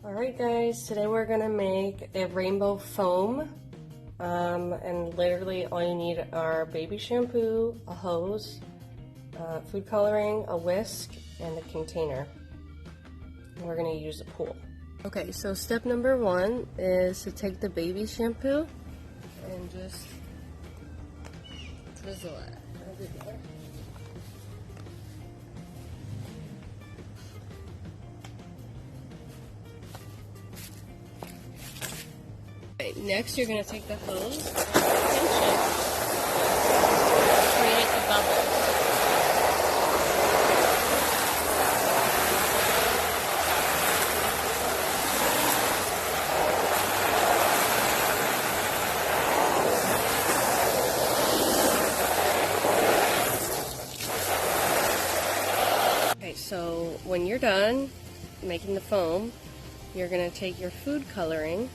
Alright guys, today we're gonna make a rainbow foam, and literally all you need are baby shampoo, a hose, food coloring, a whisk, and a container. And we're gonna use a pool. Okay, so step number 1 is to take the baby shampoo and just drizzle it everywhere. Okay, next you're going to take the hose and pinch it, create a bubble. Okay, so when you're done making the foam, you're going to take your food coloring